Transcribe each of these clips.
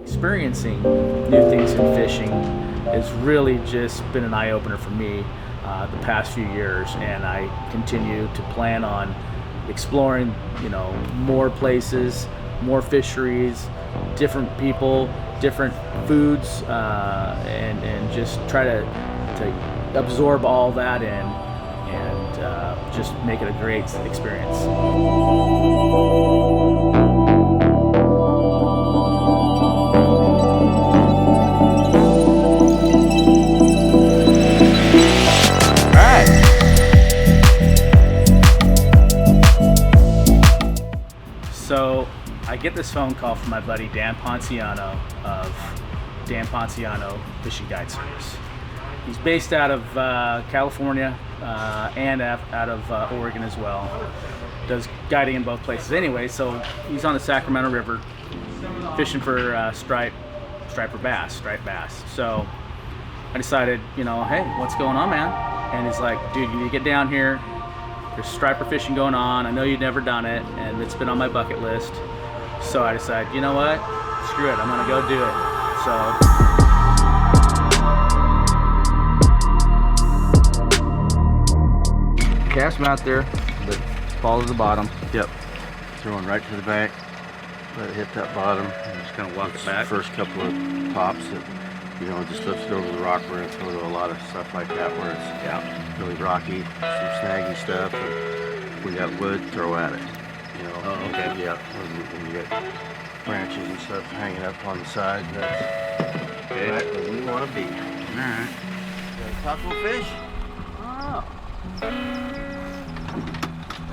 Experiencing new things in fishing has really just been an eye-opener for me the past few years, and I continue to plan on exploring, more places, more fisheries, different people, different foods, and just try to absorb all that in and just make it a great experience. So I get this phone call from my buddy Dan Ponciano of Dan Ponciano Fishing Guide Service. He's based out of California and out of Oregon as well. Does guiding in both places anyway, so he's on the Sacramento River fishing for striped bass. So I decided, hey, what's going on, man? And he's like, dude, you need to get down here. There's striper fishing going on. I know you've never done it, and it's been on my bucket list. So I decided, you know what? Screw it. I'm gonna go do it. So cast them out there, but fall to the bottom. Yep. Throwing right to the bank. Let it hit that bottom. And just kind of walk it back. The first couple of pops that just lifts it over the rock. We're gonna throw to a lot of stuff like that where it's really rocky, some snaggy stuff. And we got wood, throw at it. Oh, okay. Yeah. When you get branches and stuff hanging up on the side, that's right where we want to be. All right. Got a taco fish? Oh.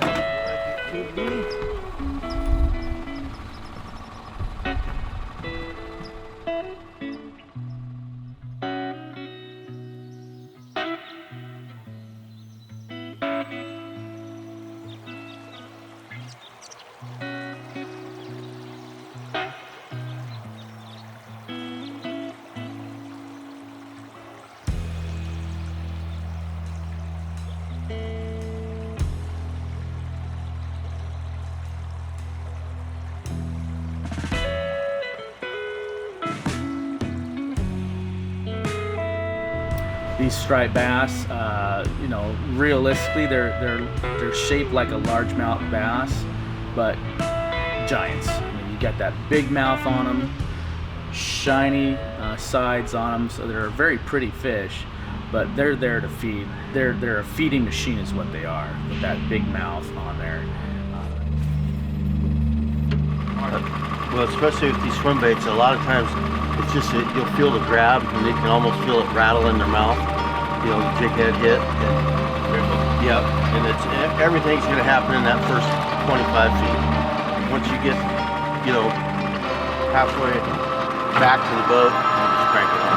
That's like it could be. These striped bass, realistically, they're shaped like a largemouth bass, but giants. You got that big mouth on them, shiny sides on them, so they're a very pretty fish. But they're there to feed. They're a feeding machine, is what they are, with that big mouth on there. Well, especially with these swim baits, a lot of times it's just you'll feel the grab, and you can almost feel it rattle in their mouth. The jig head hit. Yep, and everything's going to happen in that first 25 feet. Once you get, halfway back to the boat, just crank it on.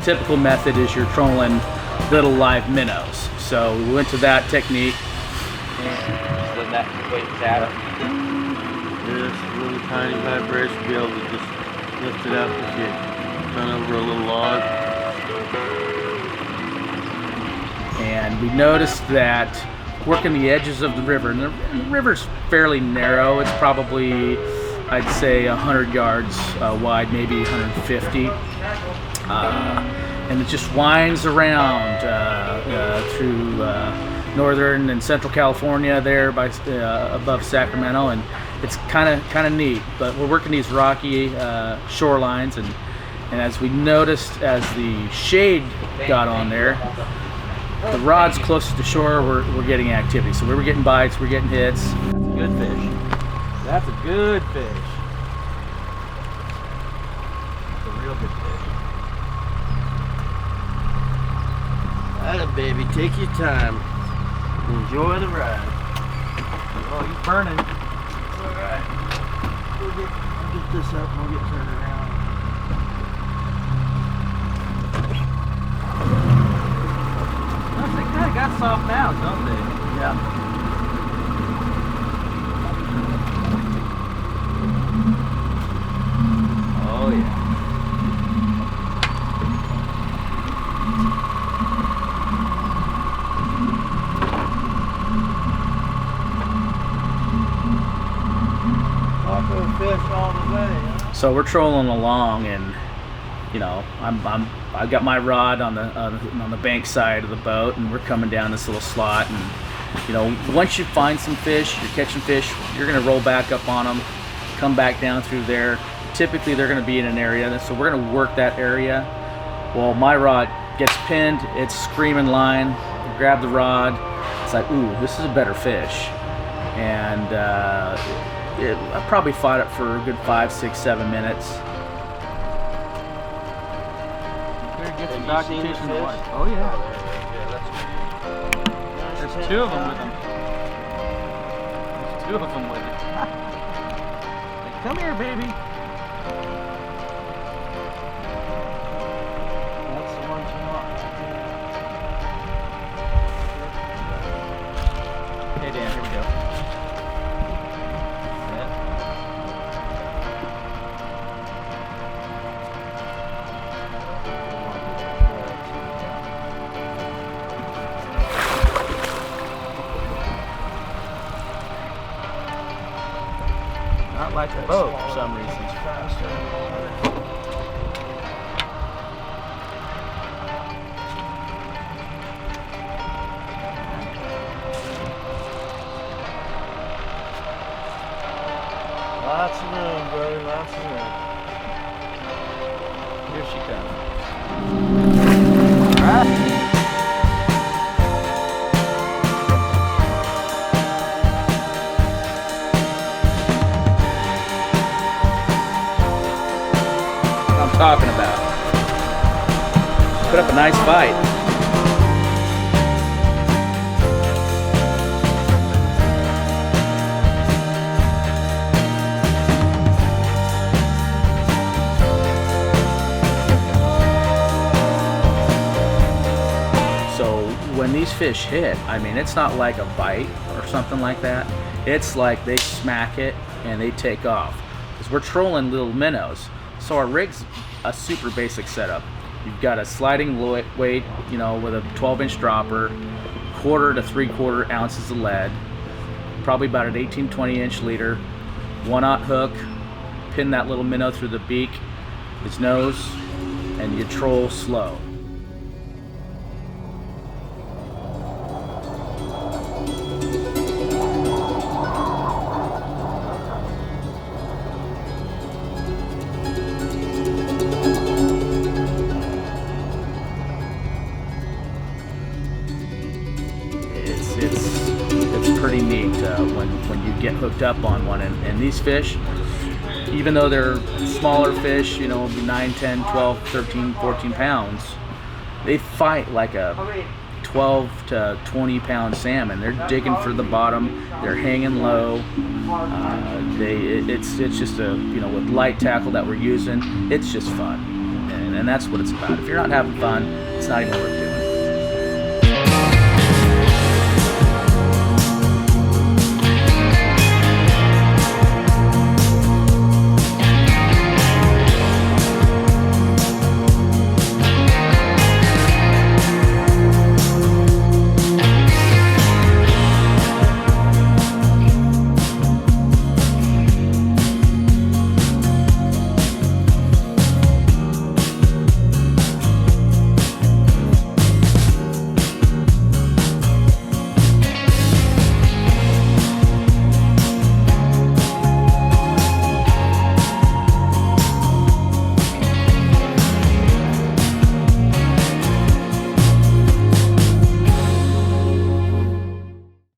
Typical method is you're trolling little live minnows. So we went to that technique. Just letting that weight tap. Just a little tiny vibration to be able to just lift it up if you run over a little log. And we noticed that working the edges of the river, and the river's fairly narrow. It's probably, I'd say, 100 yards wide, maybe 150. And it just winds around through northern and central California there by above Sacramento, and it's kind of neat. But we're working these rocky shorelines, and as we noticed, as the shade got on there, the rods closest to shore were getting activity. So we were getting bites, we're getting hits. That's a good fish. That's a good fish. That's a real good fish. Atta baby, take your time. Enjoy the ride. Oh, he's burning. Alright. We'll get this up and we'll get turned around. They kind of got soft mouths, don't they? Yeah. Oh yeah. Taco fish all the way, huh? So we're trolling along, and you know, I've got my rod on the bank side of the boat, and we're coming down this little slot, and you know, once you find some fish, you're catching fish, you're gonna roll back up on them, come back down through there. Typically they're gonna be in an area, so we're gonna work that area. Well, my rod gets pinned, it's screaming line, grab the rod, it's like, ooh, this is a better fish. And I probably fought it for a good 5, 6, 7 minutes. Get some Have you seen documentation the of fish? what? Oh yeah. There's two of them with them. There's two of them with it. Like, come here, baby. That's the one you want. Hey Dan, here we go. Not like the boat for some reason. Lots of room, brother, lots of room. Here she comes. All right. Talking about. Put up a nice fight. So when these fish hit, I mean, it's not like a bite or something like that. It's like they smack it and they take off. Because we're trolling little minnows. So our rig's a super basic setup. You've got a sliding weight, you know, with a 12-inch dropper, 1/4 to 3/4 ounces of lead, probably about an 18-20 inch leader, 1/0 hook, pin that little minnow through the beak, his nose, and you troll slow. It's pretty neat when you get hooked up on one, and these fish, even though they're smaller fish, you know, 9, 10, 12, 13, 14 pounds, they fight like a 12 to 20 pound salmon. They're digging for the bottom, they're hanging low. It's just a, you know, with light tackle that we're using, it's just fun, and that's what it's about. If you're not having fun, it's not even worth doing.